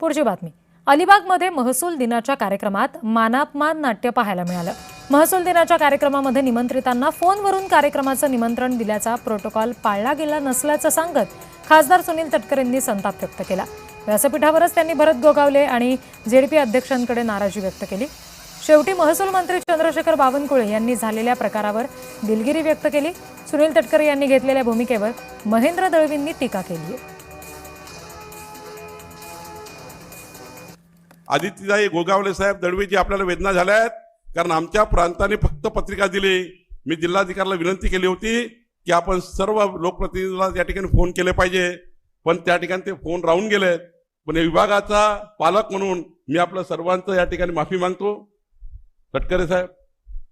पुढची बातमी. अलिबागमध्ये महसूल दिनाच्या कार्यक्रमात मानापमान नाट्य पाहायला मिळालं. महसूल दिनाच्या कार्यक्रमामध्ये निमंत्रितांना फोनवरून कार्यक्रमाचं निमंत्रण दिल्याचा प्रोटोकॉल पाळला गेला नसल्याचं सांगत खासदार सुनील तटकरे यांनी संताप व्यक्त केला. व्यासपीठावरच त्यांनी भरत गोगावले आणि जेडीपी अध्यक्षांकडे नाराजी व्यक्त केली. शेवटी महसूल मंत्री चंद्रशेखर बावनकुळे यांनी झालेल्या प्रकारावर दिलगिरी व्यक्त केली. सुनील तटकरे यांनी घेतलेल्या भूमिकेवर महेंद्र दळवींनी टीका केली आहे. आदित्यताई गोगावले साहेब, दळवीजी, आपल्याला वेदना झाल्या आहेत, कारण आमच्या प्रांताने फक्त पत्रिका दिली. मी जिल्हाधिकाऱ्याला विनंती केली होती की आपण सर्व लोकप्रतिनिधीला त्या ठिकाणी फोन केले पाहिजे, पण त्या ठिकाणी ते फोन राहून गेलेत. पण या विभागाचा पालक म्हणून मी आपल्या सर्वांचं या ठिकाणी माफी मागतो. तटकरे साहेब,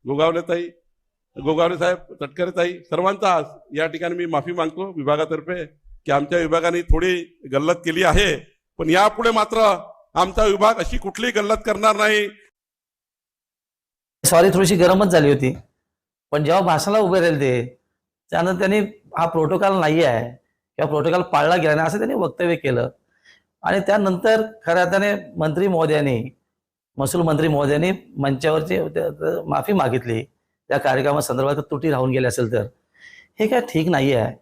गोगावले साहेब, तटकरे ताई, सर्वांचा या ठिकाणी मी माफी मागतो विभागातर्फे की आमच्या विभागाने थोडी गल्लत केली आहे, पण यापुढे मात्र आमचा विभाग अशी कुठलीही गल्लत करणार नाही. सॉरी, थोडीशी गरमच झाली होती, पण जेव्हा भाषणाला उभे राहिले त्यानंतर त्यांनी हा प्रोटोकॉल नाही आहे किंवा प्रोटोकॉल पाळला गेला नाही असं त्यांनी वक्तव्य केलं. आणि त्यानंतर खऱ्या अर्थाने मंत्री महोदयांनी, महसूल मंत्री महोदयांनी मंचावरची माफी मागितली. त्या कार्यक्रमासंदर्भात त्रुटी राहून गेली असेल तर हे काय ठीक नाही आहे.